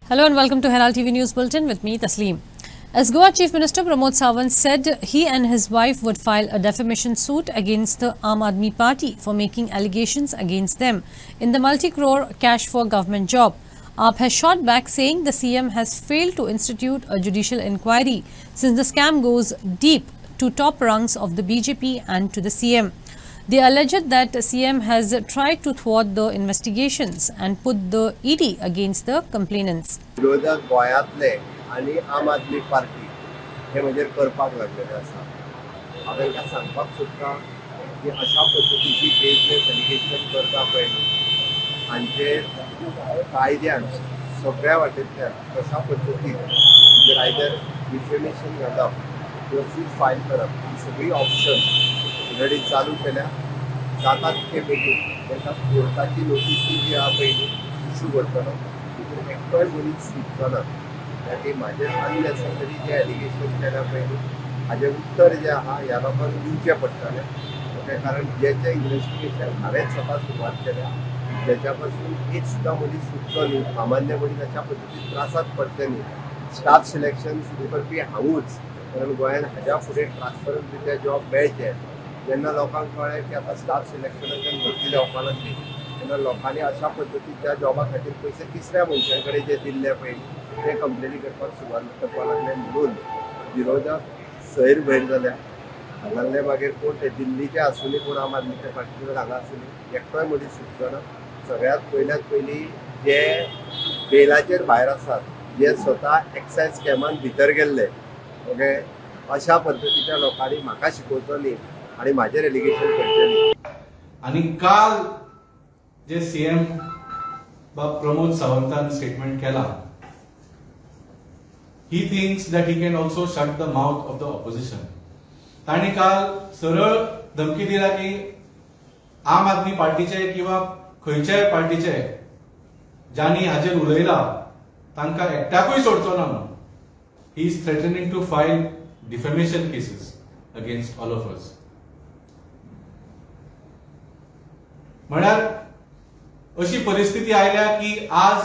Hello and welcome to Herald TV News Bulletin with me, Tasleem. As Goa Chief Minister Pramod Sawant said he and his wife would file a defamation suit against the Aam Aadmi Party for making allegations against them in the multi-crore cash for government job. AAP has shot back saying the CM has failed to institute a judicial inquiry since the scam goes deep to top rungs of the BJP and to the CM. They alleged that CM has tried to thwart the investigations and put the ED against the complainants. विरोधक गोंयांतले आनी आम आदमी party हे म्हणजे करपाक लागलेले आसा. हांव तांकां सांगपाक सोदतां की अशा पद्दतीची बेजलेस एलिगेशन करता पळय हांचेर कायद्यान सगळ्या वाटेंतल्यान कशा पद्दतीन जर आयदर डिफेमेशन घालप किंवा सूट फायल करप ही सगळी ऑप्शन ऑलरेडी चालू केल्या. जाता तितके बेगीन तांकां कोर्टाची नोटीसी जी आहा पयली इशू करतलो तितून एकटोय मनीस सुटचो ना. आनी म्हाजेर अननेसेसरी जे एलिगेशन केल्या पयली हाजें उत्तर जें आहा ह्या लोकांक दिवचें पडटलें. त्या कारण जेचें इन्वेस्टिगेशन हांवें स्वता सुरवात केल्या तेच्या पासून एक सुद्दां मनीस सुटचो न्ही. सामान्य मनीस अशा पद्दतीन त्रासात पडचे न्ही. स्टाफ सिलेक्शन सुरू करपी हांवूच. कारण गोंयांत हाज्या फुडें ट्रान्सपरंट रित्या जॉब मेळचे जेन्ना लोकांक कळ्ळें की आतां स्टाफ सिलेक्शनाच्यान भरती जावपा लागली तेन्ना लोकांनी अशा पद्दतीन त्या जॉबा खातीर पयशे तिसऱ्या मनशां कडेन जे दिल्ले पळय ते कंप्लेनी करपाक सुरवात करपाक लागले. म्हणून विरोधक सैर भैर जाल्या. हांगासले मागीर कोण ते दिल्लीचे आसुनी कोण आम आदमीच्या पार्टीचेर हांगा आसुनी एकटोय मनीस सुटचो ना. सगळ्यांत पयली जे बेलाचेर भायर आसात जे स्वता एक्सायज स्कॅमान भितर गेल्ले ओके अशा पद्दतीच्या लोकांनी म्हाका शिकोवचो न्ही आणि माझेर एलिगेशन करचे न्ही. आणि काल जे सीएम प्रमोद सावंतान स्टेटमेंट केला he thinks that he can also shut the mouth of the opposition. ताणी काल सरळ धमकी दिला की आम आदमी पार्टीचे किंवा खंयच्याय पार्टीचे ज्यांनी हाजेर उलयला तांकां एकट्याकूय सोडचो ना म्हणून. He is threatening to file defamation cases against all of us. म्हळ्यार अशी परिस्थिती आयल्या की आज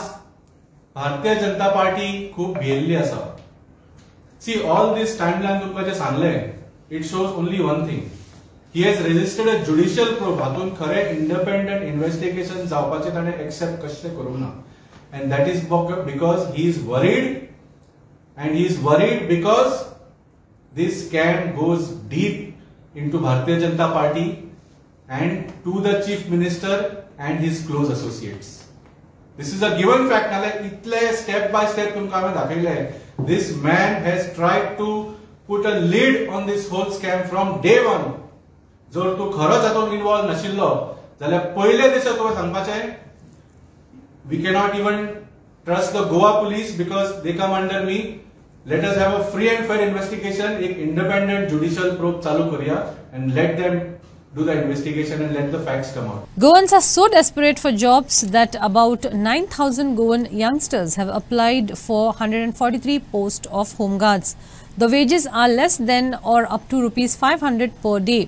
भारतीय जनता पार्टी खूप भियेल्ली आसा. सी ऑल दिस टाइमलाइन तुमकां जे सांगलें it shows only one thing. He has registered a judicial probe. हातून खरें इंडिपेंडंट इन्व्हेस्टिगेशन जावपाचें ताणें एक्सेप्ट कशें करूंक ना. End that is because he is worried and he is worried because this scam goes deep into Bharatiya Janata Party and to the Chief Minister and his close associates. This is a given fact. Like itle step by step tumka haven dakhile. This man has tried to put a lid on this whole scam from day one. Jor tu खरोच हातून involve नाशिल्लो जाल्यार पयले दिसा तुका सांगपाचें we cannot even trust the Goa police because they come under me. Let us have a free and fair investigation. एक independent judicial probe चालू करूया and let them do the investigation and let the facts come out. Goans are so desperate for jobs that about 9,000 Goan youngsters have applied for 143 posts of home guards. The wages are less than or up to rupees 500 per day,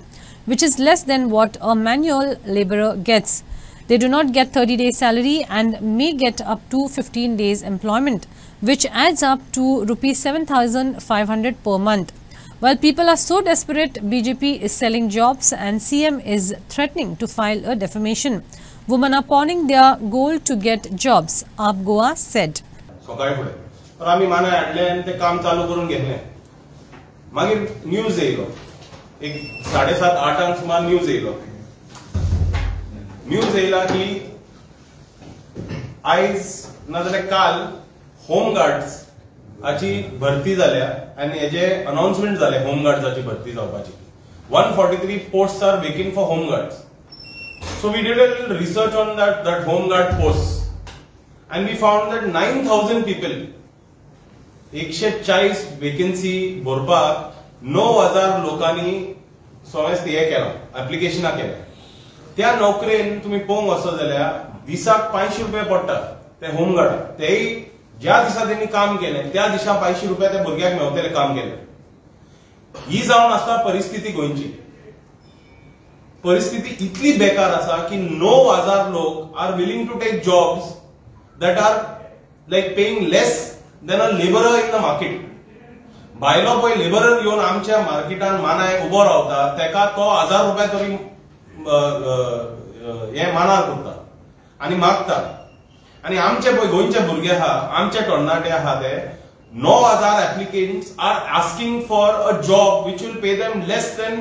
which is less than what a manual labourer gets. They do not get 30 days salary and may get up to 15 days employment, which adds up to rupees 7,500 per month. While people are so desperate, BJP is selling jobs and CM is threatening to file a defamation. Women are pawning their gold to get jobs, AAP Goa said. सकाळी फुडें तर आमी मानाय हाडले आनी ते काम चालू करून घेतले. मागीर न्यूज येयलो एक 7:30-8 सुमार न्यूज येयलो. न्यूज येयला की आयज नाजाल्यार काल होमगार्ड्स हाची भरती जाल्या आनी हेजे अनाउन्समेंट जाले होमगार्ड्साची भरती जावपाची. 143 posts are vacant for home guards. So we did a little research on that home guard post and we found that 9,000 people 140 vacancy भरपाक 9,000 लोकांनी समज हे केला एप्लिकेशनां केल्या. त्या नोकरेन तुम्ही पळोवंक वचत जाल्यार दिसाक 500 रुपया पडटा ते होमगार्ड. तेय ज्या दिसा त्यांनी काम केलें त्या दिसा 500 रुपया त्या भुरग्याक मेळटले काम केलें. ही जावन आसा परिस्थिती गोंयची. परिस्थिती इतली बेकार आसा की 9,000 लोक are willing to take jobs that are like paying less than a laborer in the market. भायलो पळय लेबरर येवन आमच्या मार्केटान मानाय उबो रावता तेका तो 1000 रुपया तरी हे मानार करता आनी मागता आनी आमचे पळय गोंयचे भुरगे आहा आमचे तरणाटे आहा ते 9000 applicants are asking for a job which will pay them less than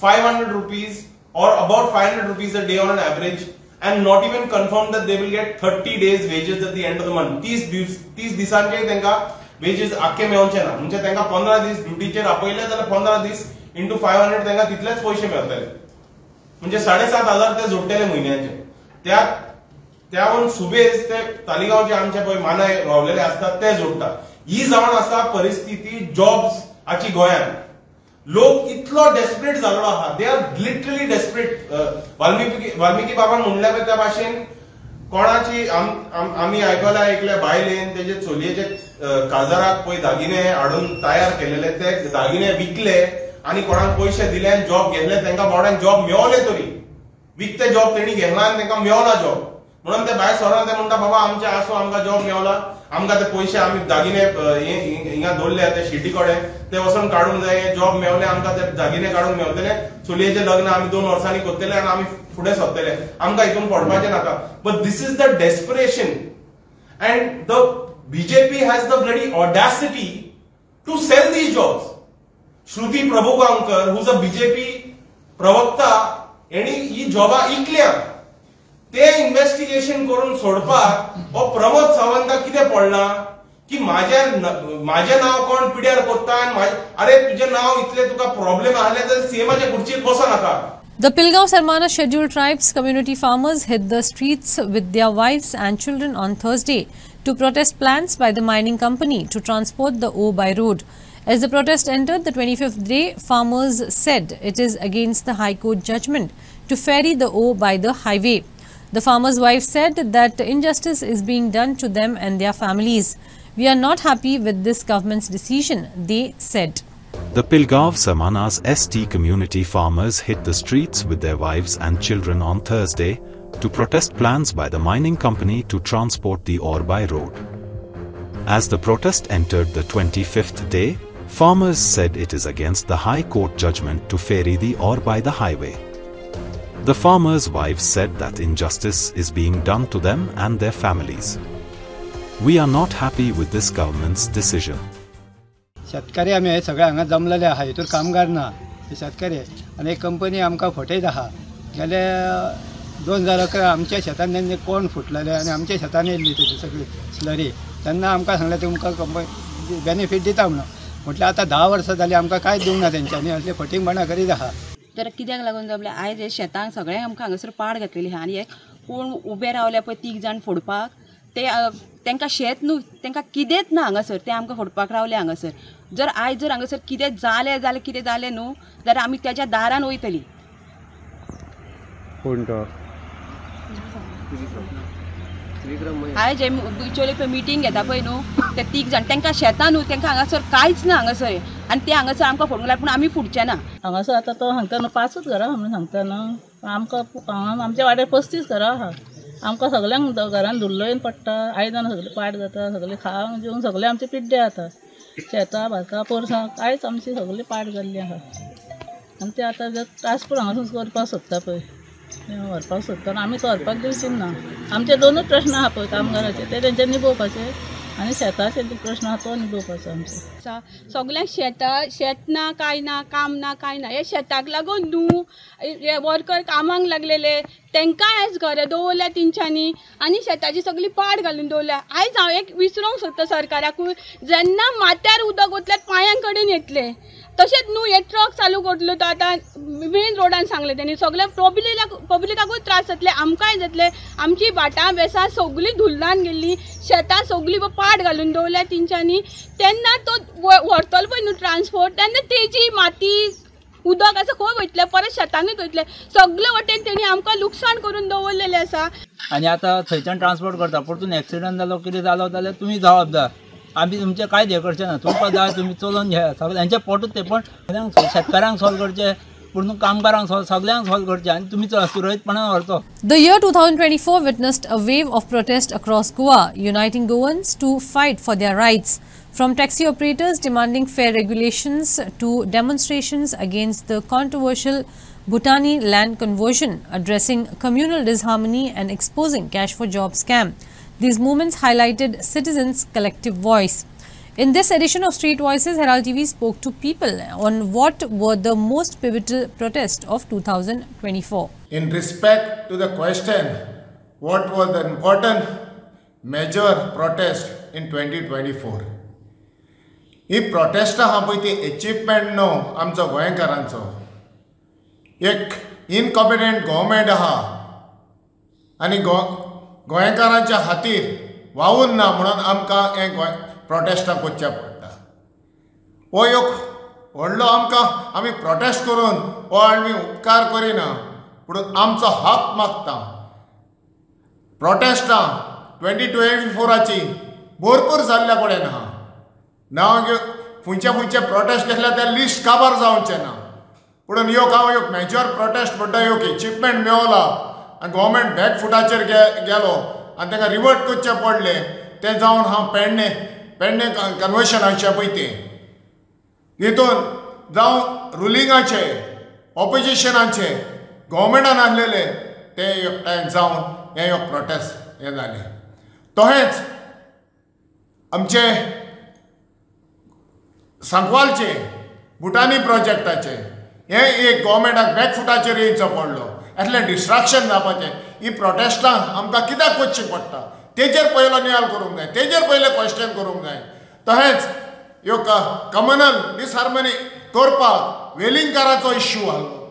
500 rupees or about 500 rupees a day on an average and not even confirm that they will get 30 days wages at the end of the month. 30 दिसांचे तेंका wedges आख्खे मेळोवचे ना म्हणजे तेंका 15 दीस ड्युटीचेर आपयले जाल्यार 15 दीस into 500 तेंका तितलेच पयशे मेळटले म्हणजे 7500 ते जोडटले म्हयन्याचे त्यावरून सुबेज ते तालिगांवचे आमचे पळय मानाय रावलेले असतात ते जोडटा ही जावन आसा परिस्थिती जॉब्स आची गोंयांत लोक इतलो डेस्परेट जाल्लो आहा they are literally desperate Valmiki बाबान म्हणल्या त्या भाशेन कोणाची आम्ही आयकला एकल्या बायलेन तेजे चलयेचे काजाराक पळय दागिने हाडून तयार केलेले ते दागिने विकले आनी कोणाक पयशे दिले आनी जॉब घेतले तांकां बावड्यांक जॉब मेळोले तरी विकते जॉब तेणी घेतला आनी तांकां मेळना जॉब म्हणून ते भायर सरोन ते म्हणटा बाबा आमचे आसो आमकां जॉब मेळला आमकां ते पयशे आमी दागिने हिंगा दवरले ते शेटी कडेन ते वचून काडूंक जाय जॉब मेळले आमकां ते दागिने काडून मेळटले चलयेचें लग्न आमी 2 वर्सांनी करतले आनी आमी फुडें सरतले आमकां हितून पडपाचें नाका but this is the desperation and the BJP has the bloody audacity to sell these jobs. Shruti Prabhugaonkar who's a BJP प्रवक्ता हेणी ही जॉबां इकल्या ते इन्व्हेस्टिगेशन करून सोडपाक हो प्रमोद सावंताक कितें पडला की माझे नाव कोण पिड्यार कोत्ता अरे तुझे नाव इतले तुका प्रॉब्लेम आले तर सीएमाच्या खुर्चीर बसो नाका. The Pilgaon Sarmana Scheduled Tribes community farmers hit the streets with their wives and children on Thursday to protest plans by the mining company to transport the ore by road. As the protest entered the 25th day, farmers said it is against the High Court judgment to ferry the ore by the highway. The farmers' wives said that injustice is being done to them and their families. We are not happy with this government's decision, they said. The Pilgaon Sarmana's ST community farmers hit the streets with their wives and children on Thursday to protest plans by the mining company to transport the ore by road. As the protest entered the 25th day, farmers said it is against the High Court judgment to ferry the ore by the highway. The farmers' wives said that injustice is being done to them and their families. We are not happy with this government's decision. शेतकरी आमी हे सगळे हांगा जमलेले आहा हितूर कामगार ना शेतकरी आनी एक कंपनी आमकां फटयत आहा गेले 2011 आमच्या शेतान तेंचे कोण फुटलेले आनी आमच्या शेतान येयल्ली तेजी सगळी स्लरी तेन्ना आमकां सांगलें तुमकां कंपनी बेनिफीट दिता म्हणून म्हटल्यार आतां 10 वर्सां जालीं आमकां कांयच दिवंक ना तेंच्यांनी असले फटींगपणां करीत आहा. तर कित्याक लागून जमलें आयज हे शेतांक सगळ्यांक आमकां हांगासर पाड घातलेली आहा आनी एक कोण उबे रावल्या पळय 3 जाण फोडपाक ते तांकां शेत न्हू तांकां कितेंच ना हांगासर ते आमकां फोडपाक रावले हांगासर जर आयज जर हांगासर कितें जालें कितें जालें न्हू जाल्यार आमी त्याच्या दारान वयतलीं. आयज जे बिचोले पळय मिटींग घेता पळय न्हू ते 3 जाण तांकां शेतां न्हू तांकां हांगासर कांयच ना हांगासर आनी ते हांगासर आमकां फोडूंक लागले पूण आमी फुडचे ना. हांगासर आतां तो सांगता न्हू 5च घरां म्हणून सांगता न्हू आमकां आमच्या वाड्यार 35 घरां आहा आमकां सगळ्यांक घरान धुल्लोयन पडटा आयदनां सगळीं पाड जाता सगळीं खावंक जेवंक सगळें आमचें पिड्ड्यार जाता शेतां भातां पोरसां कांयच आमची सगळीं पाड जाल्लीं आहा आनी ते आतां जर ट्रान्सपोर्ट हांगासून करपाक सोदता पळय व्हरपाक सोदता आनी आमी तो व्हरपाक दिवची ना. आमचे 2च प्रश्न आहा पळय कामगाराचे ते तेंचे निभोवपाचे आनी शेताचे प्रश्न आहा तो निभोवपाचो आमचे. सगळ्यांक शेत ना कांय ना काम ना कांय ना हे शेताक लागून न्हू हे वर्कर कामाक लागलेले तांकां आयज घरां दवरल्या तेंच्यांनी आनी शेताची सगळी पाड घालून दवरल्या. आयज हांव एक विसरूंक सोदता सरकाराकूय जेन्ना माथ्यार उदक वतल्यार पांयां कडेन येतले तशेंच न्हू हे ट्रक चालू करतलो तो आतां मेन रोडान सांगलें तेणी सगळे पब्लिकाकूय त्रास जातले आमकांय जातले आमची भाटां बेसां सगळीं धुल्लान गेल्लीं शेतां सगळीं पाड घालून दवरल्या तेंच्यांनी तेन्ना तो व्हरतलो पळय न्हू ट्रान्सपोर्ट तेन्ना तेजी माती उदक आसा खंय वयतलें परत शेतानूच वयतलें सगळे वटेन तेणी आमकां लुकसाण करून दवरलेलें आसा. आनी आतां थंयच्यान ट्रान्सपोर्ट करता परतून एक्सिडंट जालो कितें जालो जाल्यार तुमी जबाबदार आमी तुमचें कांयच हें करचें ना तुमकां जाय तुमी चलोवन घ्या सगळें हेंचें पोटूच तें पण शेतकारांक सॉल्व करचें पूण कामगारांक सगळ्यांक सॉल्व करचें आनी तुमी सुरळीतपणान व्हरचो. The year 2024 witnessed a wave of protest across Goa, uniting Goans to fight for their rights. From taxi operators demanding fair regulations to demonstrations against the controversial Bhutani land conversion, addressing communal disharmony and exposing cash for job scam. These movements highlighted citizens' collective voice. In this edition of Street Voices, Herald TV spoke to people on what were the most pivotal protests of 2024. In respect to the question, what was the important major protest in 2024? He protest हा पळय ती achievement न्हू आमचो गोंयकारांचो. एक incompetent government आहा आनी गोंयकारांच्या खातीर वावून ना म्हणून आमकां हे प्रोटेस्टाक वचचें पडटा. हो एक व्हडलो आमी प्रोटेस्ट करून हो आमी उपकार करिना पूण आमचो हक मागता. प्रोटेस्टां 2024ची भरपूर जाल्ल्या पडेन आहा. नांव खंयचे प्रोटेस्ट घेतल्या ते लिस्ट काबार जावचें ना पूण हांव मेजर प्रोटेस्ट म्हणटा अचिवमेंट मेळला आनी गव्हर्मेंट बॅकफुटाचेर गेलो आनी तांकां रिवर्ट करचें पडलें तें जावन हांव पेडणे कन्वर्शनाचे पळय तें हितून जावं रुलिंगाचे ऑपोजिशनाचे गव्हर्मेंटान आसलेले ते जावन हे प्रोटेस्ट हे जाले. तशेंच आमचे सांकवालचे भुटानी प्रोजेक्टाचे हे एक गव्हर्मेंटाक बॅकफुटाचेर येवचो पडलो. असलें डिस्ट्रॅक्शन जावपाचें ही प्रोटेस्टां आमकां कित्याक करची पडटा तेजेर पयलो नियाल करूंक जाय, तेजेर पयलें क्वेश्चन करूंक जाय. तशेंच ह्यो कम्युनल डिसहार्मनी करपाक वेलिंगकाराचो इश्यू आसलो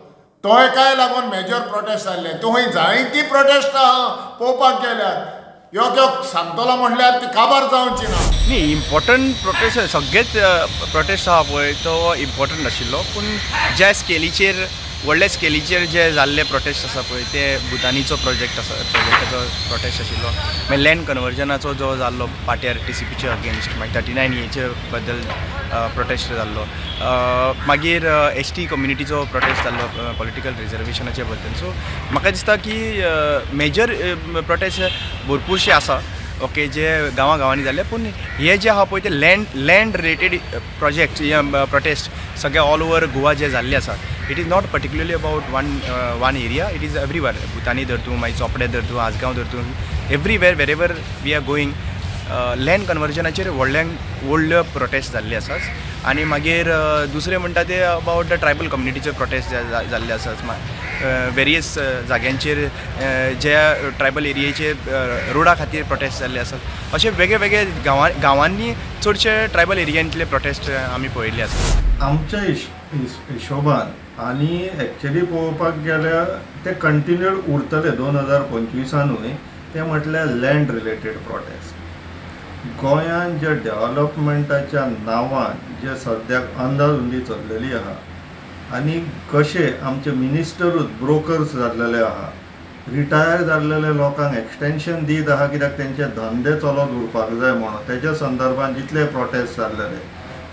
तो एकाय लागून मेजर प्रोटेस्ट जाल्ले. थंय जायतीं प्रोटेस्ट आहा पळोवपाक गेल्यार ह्यो सांगतलो म्हटल्यार ती काबार जावची ना. न्ही इम्पॉर्टंट प्रोटेस्ट सगळेच प्रोटेस्ट आहा पळय तो इम्पॉर्टंट आशिल्लो पूण ज्या स्केलीचेर व्हडल्या स्केलीचेर जे जाल्ले प्रोटेस्ट आसा पळय ते भुतानीचो प्रोजेक्टाचो प्रोटेस्ट आशिल्लो. मागीर लँड कन्वर्जनाचो जो जाल्लो पाट्यार TCPचे अगेन्स्ट मागीर 39A बद्दल प्रोटेस्ट जाल्लो. मागीर ST कम्युनिटीचो प्रोटेस्ट जाल्लो पॉलिटिकल रिजर्वेशनाचे बद्दल. सो म्हाका दिसता की मेजर प्रोटेस्ट भरपूरशे आसा ओके जे गांवांनी जाल्ले पूण हे जे आहा पळय ते लँड रिलेटेड प्रोजेक्ट प्रोटेस्ट सगळे ऑल ओवर गोवा जे जाल्ले आसा. It is not particularly about one area, it is everywhere. Bhutani धरतूं मागीर चोपडे धरतूं आजगांव धरतूं everywhere wherever we are going land कन्वर्जनाचेर व्हडल्यो प्रोटेस्ट जाल्ले आसात. आनी मागीर दुसरें म्हणटा ते अबावट द ट्रायबल कम्युनिटीचे प्रोटेस्ट जाल्ले आसात. वेरियस जाग्यांचेर जे ट्रायबल एरियेचे रोडा खातीर प्रोटेस्ट जाल्ले आसात. अशे वेगळे वेगळे गांवांनी चडशे ट्रायबल एरियांतले प्रोटेस्ट आमी पळयल्ले आसात. आमच्या हिशोबान आनी एक्चुअली पळोवपाक गेल्यार ते कंटिन्यूड उरतले 2025 ते म्हटल्यार लँड रिलेटेड प्रोटेस्ट. गोंयांत जे डेव्हलपमेंटाच्या नांवान जे सद्याक अंदाजुंदी चल्लेली आहा आनी कशे आमचे मिनिस्टरूच ब्रोकर्स जाल्लेले आहा, रिटायर जाल्लेले लोकांक एक्सटेन्शन दीत आहा कित्याक तेंचे धंदे चलत उरपाक जाय म्हणून तेज्या संदर्भात जितले प्रोटेस्ट जाल्लेले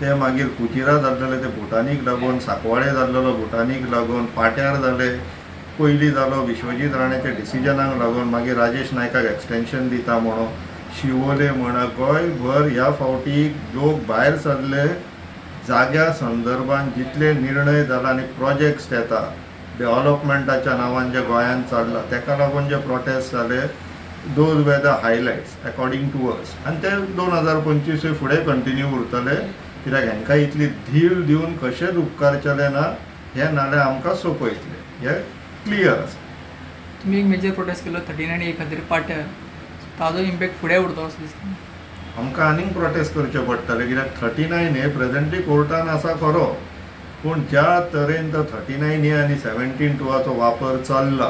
ते मागीर कुचिरा जाल्लेले ते भुटानीक लागून, सांकवाळे जाल्लेलो भुटानीक लागून, पाट्यार जाले पयलीं जालो विश्वजीत राणेच्या डिसिजनाक लागून, मागीर राजेश नायकाक एक्सटेन्शन दिता म्हणून, शिवोले म्हणा गोंयभर ह्या फावटी लोक भायर सरले जाग्या संदर्भात जितले निर्णय जाला आनी प्रोजेक्ट्स येता डेव्हलपमेंटाच्या नांवान जे गोंयांत चल्ला तेका लागून जे प्रोटेस्ट जाले those were the highlights according to us. आनी ते 2025 फुडें कंटिन्यू उरतले कित्याक हांकां इतली धीर दिवन कशेंच उपकारचेले ना हे नाल्यार आमकां सोंपयतले हे क्लियर आसा. तुमी एक मेजर प्रोटेस्ट केलो 39A खातीर पाट्यार, ताजो इम्पॅक्ट फुडें उरतो असो दिसता. आमकां आनीक प्रोटेस्ट करचें पडटलें कित्याक 39A प्रेझेंटली कोर्टान आसा खरो पूण ज्या तरेन तो 39A आनी 17(2) वापर चल्ला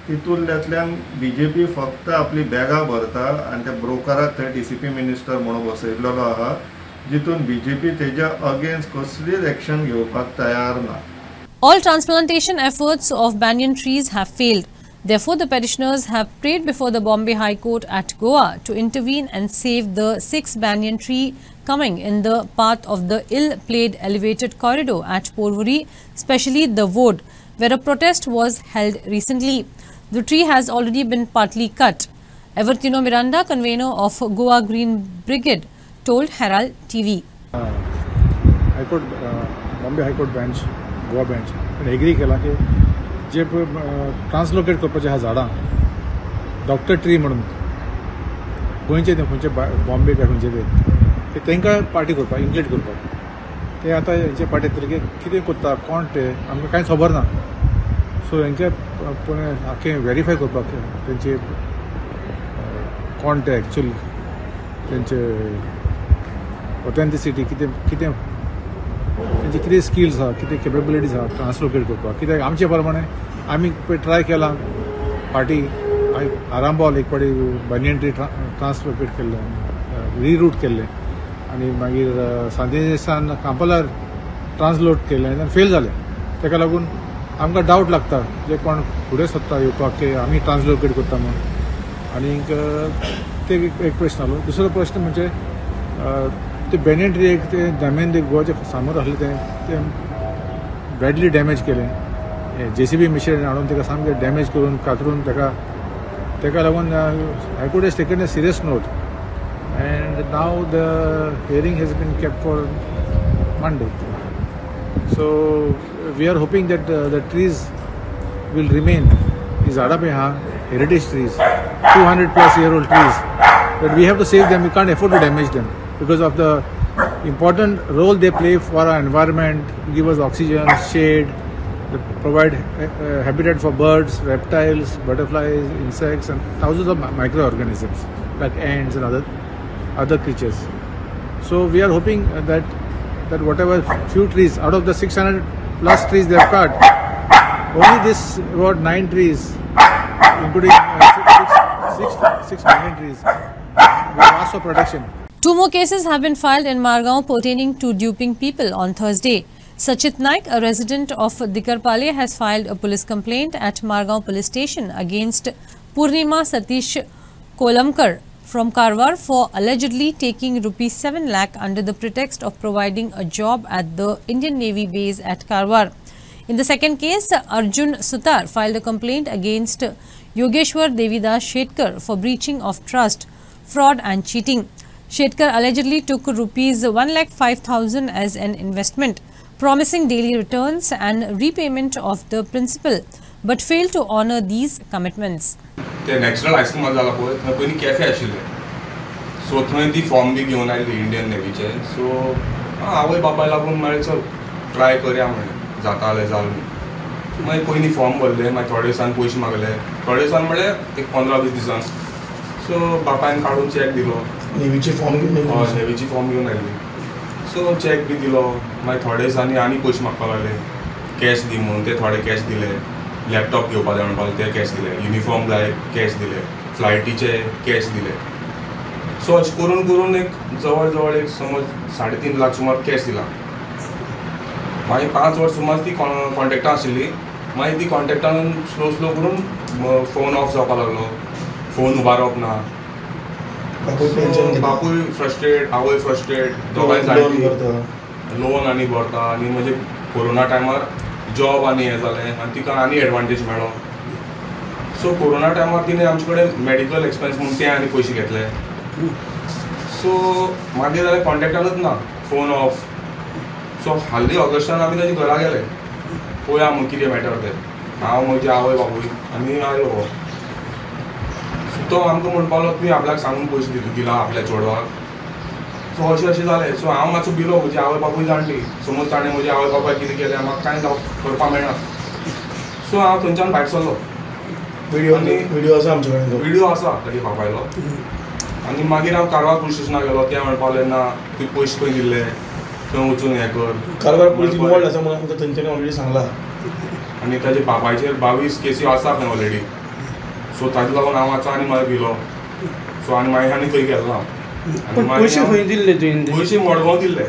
तितूंतल्यान BJP फक्त आपली बॅगां भरता आनी त्या ब्रोकराक थंय DCP मिनिस्टर म्हणून बसयल्लो आहा जितून BJP तेज्या अगेन्स्ट कसलीच एक्शन घेवपाक तयार ना. All transplantation efforts of banyan trees have failed. Therefore, the petitioners have prayed before the Bombay High Court at Goa to intervene and save the 6 banyan tree coming in the path of the ill-placed elevated corridor at Porvorim, especially the wood. where a protest was held recently. The tree has already been partly cut. Evertino Miranda, convener of Goa Green Brigade, told Herald TV. High Court, Bombay High Court bench, Goa bench, and agree केला की जे translocate करपाचे हा झाडां doctor tree म्हणून गोंयचे ते खंयचे बॉम्बे काय खंयचे ते तांकां पार्टी करपाक इन्क्लूड करपाक ते आतां हेंचे पार्टी तरी कितें करता कोण ते आमकां कांय खबर ना सो हेंचे आख्खें व्हेरीफाय करपाक तेंचे कोण ते एक्चुअली तेंचे ऑथेंटिसिटी कितें कितें तेंचे कितें स्किल्स आहा कितें केपेबिलिटीज आहा ट्रांसलोकेट करपाक कित्याक आमचे प्रमाणे आमी ट्राय केला पार्टी आरांबोल एक पाटी बनियन ट्री ट्रांसलोकेट केल्लें रिरूट केल्लें आनी मागीर सांदेसान कांपलार ट्रांसलोट केल्लें आनी फेल जालें ताका लागून आमकां डावट लागता जे कोण फुडें सोदता येवपाक की आमी ट्रांसलोकेट करता म्हणून आनीक ते एक प्रश्न आलो दुसरो प्रश्न म्हणजे ते बनियन ट्री एक ते दामेन ते गोवाचे सामोर आसलें ते बॅडली डॅमेज केलें JCB मिशीन हाडून ताका सामकें डॅमेज करून कातरून ताका लागून high court has taken a serious note and now the hearing has been kept for Monday. So we are hoping that the trees will remain. These झाडां पळय आहा heritage trees, 200+ trees, but we have to save them. We can't afford to damage them because of the important role they play for our environment, give us oxygen, shade, they provide habitat for birds, reptiles, butterflies, insects, and thousands of microorganisms like ants and other creatures. So we are hoping that whatever few trees out of the 600+ trees they have cut, only this about 9 trees, including 6 million trees, will ask for protection. 2 more cases have been filed in Margaon pertaining to duping people on Thursday. Sachit Naik, a resident of Dikarpale, has filed a police complaint at Margaon police station against Purnima Satish Kolamkar from Karwar for allegedly taking ₹7 lakh under the pretext of providing a job at the Indian Navy base at Karwar. In the second case, Arjun Sutar filed a complaint against Yogeshwar Devidas Shetkar for breaching of trust, fraud and cheating. Shetkar allegedly took ₹1,05,000 as an investment, promising daily returns and repayment of the principal, but failed to honor these commitments. ते natural high school जाला पळय थंय पयलीं cafe आशिल्ले so थंय ती form बी घेवन oily Indian नेवीचे so आवय बापाय लागून मागीर चल ट्राय करया म्हणलें जातालें जालें मागीर पयलीं फॉर्म भरले मागीर थोडे दिसान पयशे मागले थोडे दिसान म्हणल्यार एक 15-20 दिसान सो बापायन काडून चॅक दिलो नेवीची फॉर्म घेवन आयली सो चॅक बी दिलो मागीर थोडे दिसांनी आनी पयशे मागपाक लागले कॅश दी म्हणून ते थोडे कॅश दिले लॅपटॉप घेवपाक जाय म्हणपाक ते कॅश दिले युनिफॉर्म जाय कॅश दिले फ्लायटीचे कॅश दिले सो अशें करून करून एक जवळ जवळ एक समज 3.5 लाख सुमार कॅश दिला मागीर 5 वर्स सुमार ती कॉन्टेक्टां आशिल्ली मागीर ती कॉन्टेक्टान स्लो करून फोन ऑफ जावपाक लागलो फोन उबारप ना बापूय फ्रस्ट्रेट आवय फ्रस्ट्रेट दोगांय जाणटी लोन आनी भरता आनी म्हणजे कोरोना टायमार जॉब आनी हें जालें आनी तिका आनी एडवांटेज मेळ्ळो सो कोरोना टायमार तिणें आमचे कडेन मॅडिकल एक्सपेन्स म्हणून ते आनी पयशे घेतले सो मागीर जाल्यार कॉन्टेक्टानूच ना फोन ऑफ सो हाल्ली ऑगस्टान आमी ताजे घरा गेले पळोवया म्हणून कितें मॅटर तें हांव म्हजे आवय बापूय आनी आयलो हो सो तो आमकां म्हणपालो तुवें आपल्याक सांगून पयशे दिला आपल्या चेडवाक सो अशें जालें सो हांव मातसो भिलो म्हजी आवय बापूय जाणटी समज ताणें म्हजे आवय बापाय कितें केलें म्हाका कांय करपाक मेळना सो हांव थंयच्यान भायर सरलो व्हिडिओ आसा आमचे कडेन व्हिडिओ आसा ताजे बापायलो आनी मागीर हांव कारवार पुलीस स्टेशनाक गेलो ते म्हणपाक लागले ना तुवें पयशे खंय दिल्ले थंय वचून हें कर कारवार पुलीस इनवॉल्ड आसा म्हणून आमकां थंयच्यान ऑलरेडी सांगला आनी ताजे बापायचेर 22 केसी आसा खंय ऑलरेडी सो ताजे लागून हांव आतां आनी मागीर भिलो सो आनी मागीर आनी थंय गेलो हांव पयशे खंय दिल्ले तुवें पयशे मडगांव दिल्ले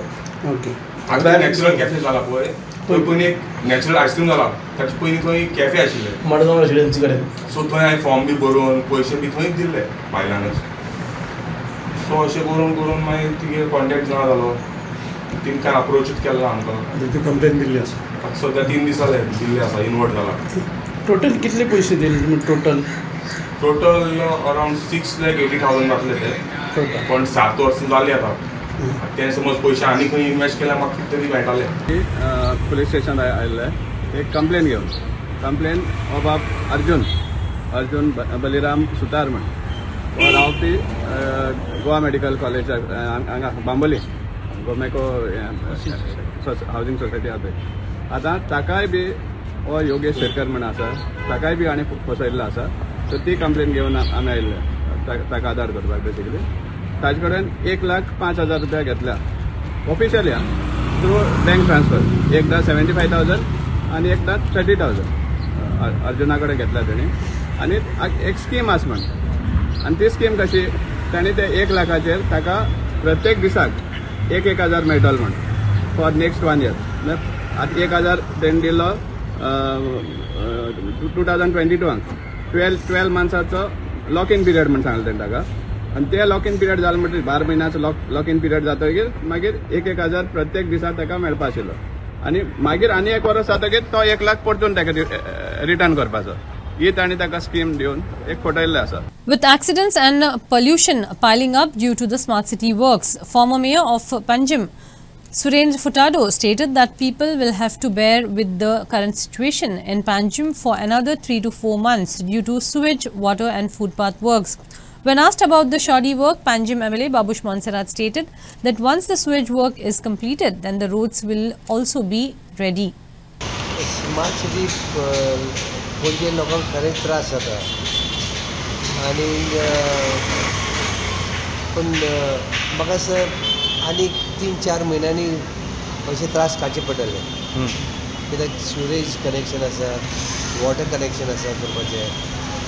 ओके आतां नॅचरल कॅफे जाला पळय थंय पयलीं एक नॅचरल आयस्क्रीम जाला ताचे पयलीं थंय कॅफे आशिल्ले मडगांव रेसिडेन्सी कडेन सो थंय हांवें फॉर्म बी भरून पयशे बी थंयच दिल्ले बायलांनूच सो अशें करून करून मागीर तिगे कॉन्टेक्ट ना जालो तिणें कांय अप्रोचूच केलो आमकां ती कंप्लेन दिल्ली आसा सध्या 3 दिसा दिल्ले आसा इन्वर्ट जाला टोटल कितले पयशे दिले टोटल अराउंड 6,80,000 घातले ते पण 7 वर्सां जाली आतां ते समज पयशे आनी खंय इन्वेस्ट केल्यार म्हाका कितें तरी मेळटाले पुलीस स्टेशन आयिल्ले एक कंप्लेन घेवन कंप्लेन ऑफ अर्जुन बलिराम सुतार म्हण रावपी गोवा मेडिकल कॉलेज हांगा बांबोली गोमेको हावजींग सोसायटी आसा थंय आतां ताकाय बी हो योगेश शेरकर म्हण आसा ताकाय बी आनी फसयल्लो आसा सो ती कंप्लेन घेवन आमी आयिल्ले ताका आदार करपाक बेसिकली ताजे कडेन 1,05,000 रुपया घेतल्या ऑफिशियली थ्रू बँक ट्रान्सफर एकदां 75,000 आनी एकदां 30,000 अर्जुना कडेन घेतल्या तेणी आनी एक स्कीम आसा म्हण आनी ती स्कीम कशी ताणी ते 1 लाखाचेर ताका प्रत्येक दिसाक 1,000 मेळटलो म्हण फॉर नेक्स्ट 1 इयर आतां 1,000 तेणी दिलो 2022 12 मंथ्साचो लॉक इन पिरियड म्हण सांगलें तेणी ताका आनी ते लॉक इन पिरियड जालें म्हणटकीर 12 म्हयन्याचो लॉक इन पिरियड जातकीर मागीर 1,000 प्रत्येक दिसा ताका मेळपा आशिल्लो आनी मागीर आनी 1 वर्स जातकीर तो 1 लाख परतून ताका रिटर्न करपाचो ही ताणी ताका स्कीम दिवन एक फटयल्लें आसा. With accidents and pollution piling up due to the smart city works, former mayor of Panjim, Surendra Furtado, stated that people will have to bear with the current situation in Panjim for another 3 to 4 months due to sewage, water and footpath works. When asked about the shoddy work, Panjim MLA Babush Monserrat stated that once the sewage work is completed, then the roads will also be ready. Smart city म्हणजे लोकांक खरेंच त्रास जाता आनी पूण म्हाका असं आनी 3-4 म्हयन्यांनी अशे त्रास काडचे पडटले कित्याक सिवरेज कनेक्शन आसा वॉटर कनेक्शन आसा करपाचें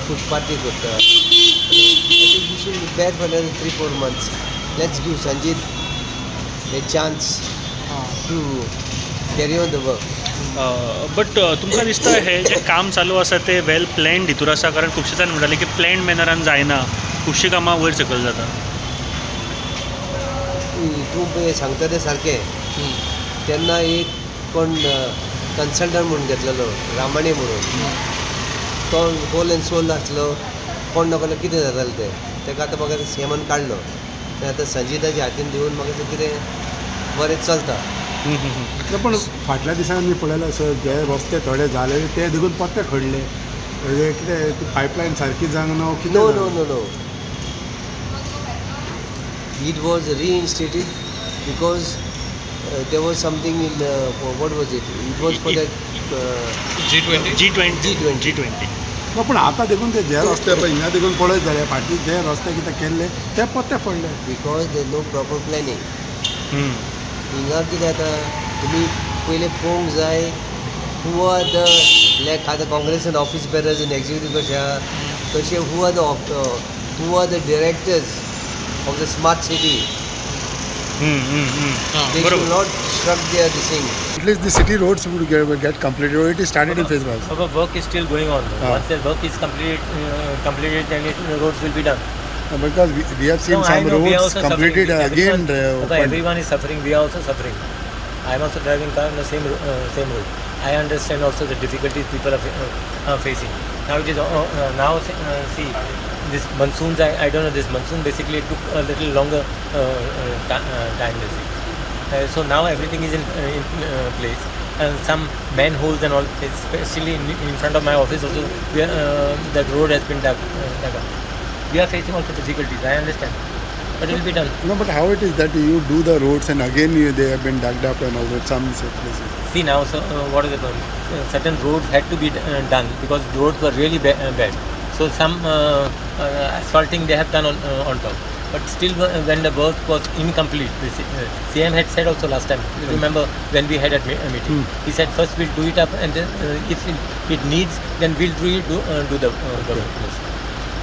फुटपाथी करता we should bear for 3-4 months. Let's give Sanjeet a chance to carry on the work. But तुमकां दिसता हे जे काम चालू आसा ते वेल प्लॅन्ड भितर आसा कारण खुबशे जाण म्हणटाले की प्लॅन्ड मॅनरान जायना खुबशीं कामां वयर सकयल जाता तूं सांगता तें सारकें तेन्ना एक कोण कन्सल्टंट म्हणून घेतलेलो रामाणे म्हणून तो होल एंड सोल आसलो कोण नकळो कितें जातालें तें ताका आतां म्हाका सेमन काडलो आनी आतां संजिताच्या हातीन दिवन म्हाका तें कितें बरें चलता. पण फाटल्या दिसांनी मी पळयलें असं जे रस्ते थोडे झाले ते देखून पत्ते खडले कितें पायपलायन सारकी जावंक ना कितें no no no no it was reinstated because there was something in what was it was for that G20 पण आता देखून ते जे रस्ते पळय हिंगा देखून पळयत जाल्यार फाटले जे रस्ते कितें केल्ले ते पत्ते पडले because there no proper planning. हिंगा कितें जाता तुमी पयलें पळोवंक जाय हू आर द लायक आतां काँग्रेसान ऑफीस बेरर्स इन एक्झिक्युटीव कशें आहा तशें who are the directors of the smart city. They should not shrug their thing. At least the city roads would get completed. It is started in phase 1. Our work is still going on. Once the work is completed, then the roads will be done. Because we have seen some roads completed again. Everyone is suffering. We are also suffering. I am also driving car on the same road. I understand also the difficulties people are facing. Now it is now see. This monsoons, I don't know, this monsoon basically took a little longer time. So now everything is in place. And some manholes and all, especially in front of my office also, that road has been dug up. We are facing also difficulties, I understand. But it will be done. No, but how it is that you do the roads and again they have been dug up and all that, some places? See now, so, what is the problem? Certain roads had to be done because the roads were really bad. So some asphalting they have done on top, but still when the work was incomplete, CM had said also last time. You remember when we had a meeting? He said first we'll do it up, and then if it needs, then we'll do the work.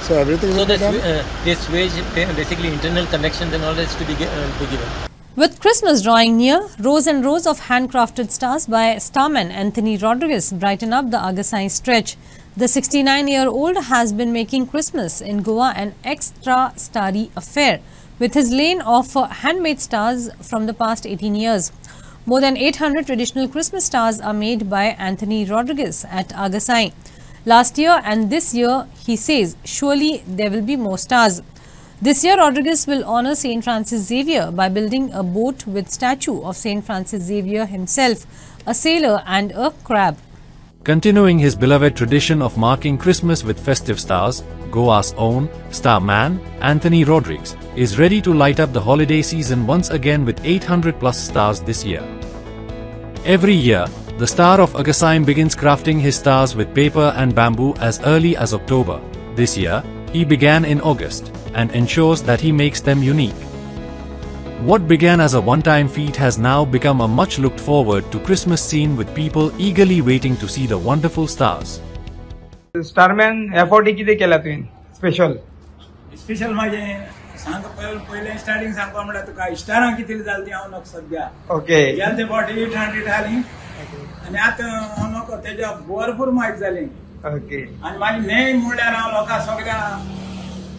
So everything. So this wage basically internal connections and all that is to be given. With Christmas drawing near, rows and rows of handcrafted stars by starman Anthony Rodriguez brighten up the Agasai stretch. The 69-year-old has been making Christmas in Goa an extra starry affair with his lane of handmade stars from the past 18 years. More than 800 traditional Christmas stars are made by Anthony Rodriguez at Agasain. Last year and this year, he says, surely there will be more stars. This year, Rodriguez will honor St. Francis Xavier by building a boat with statue of St. Francis Xavier himself, a sailor and a crab. Continuing his beloved tradition of marking Christmas with festive stars, Goa's own star man, Anthony Rodriguez, is ready to light up the holiday season once again with 800 plus stars this year. Every year, the star of Agasain begins crafting his stars with paper and bamboo as early as October. This year, he began in August and ensures that he makes them unique. What began as a one-time feat has now become a much looked forward to Christmas scene with people eagerly waiting to see the wonderful stars. Starman F40 किती केला तुवें special special माझे सांग पहिले starting सांगपा म्हणल्यार तुका स्टारां कितली जाली ती हांव नोक सद्या ओके गेल ते फावटी 800 जाली आनी आतां हांव नोको तेज्या भरपूर म्हायती जाली ओके आनी मागीर मेन म्हणल्यार हांव लोकां सगळ्या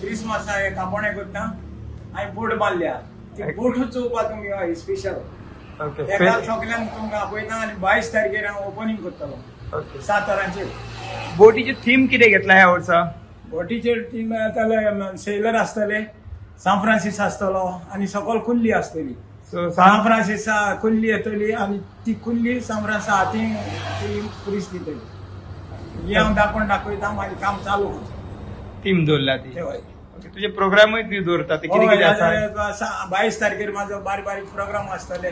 क्रिसमसा हे कापणे करता हांवें बोट बांदल्या ती बोटूच चोवपा तुमगे हय स्पेशल ओके एका सगळ्यांक तुमकां आपयता आनी 22 तारखेर हांव ओपनिंग करतलो ओके 7 वरांचेर बोटीची थीम कितें घेतला ह्या वर्सा बोटीचेर थीम येताले सेलर आसतले सान फ्रांसीस आसतलो आनी सकयल कुल्ली आसतली सान फ्रांसीसा कुल्ली येतली आनी ती कुल्ली सान फ्रांसा हातीन ती पुलीस दितली ही हांव दाखयता मागीर काम चालू थीम दवरला ती ओके तुजे प्रोग्रामूय ती दवरता ते कितें कितें आसा 22 तारखेर म्हाजो बारीक बारीक प्रोग्राम आसतले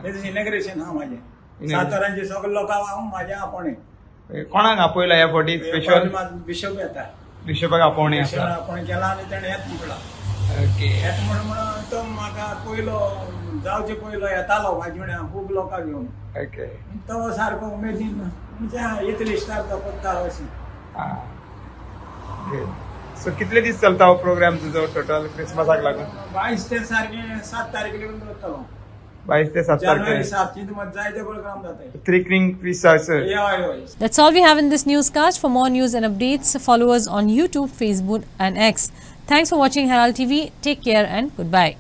तेजें इनॉग्रेशन हा म्हाजें 7 वरांचे सगळे लोक हांव म्हाज्या आपणे कोणाक आपयला ह्या फावटी स्पेशल बिशप येता बिशपाक आपोवणी आसा आपण केला आनी तेणें येत म्हणला ओके येत म्हणून तो म्हाका पयलो जावचे पयलो येतालो म्हाजे वांगडा खूब लोकां घेवन ओके तो सारको उमेदीन म्हणजे येतली स्टार्ट तो करता अशी सो कितले दीस चलता हो प्रोग्राम तुजो टोटल क्रिसमसाक लागून 22 ते सारखे 7 तारखे लागून दवरतलो 22 ते 7 तारखे जायते प्रोग्राम जाता Trickling Precisely. That's all we have in this newscast. For more news and updates, follow us on YouTube, Facebook and X. Thanks for watching Herald TV. Take care and goodbye.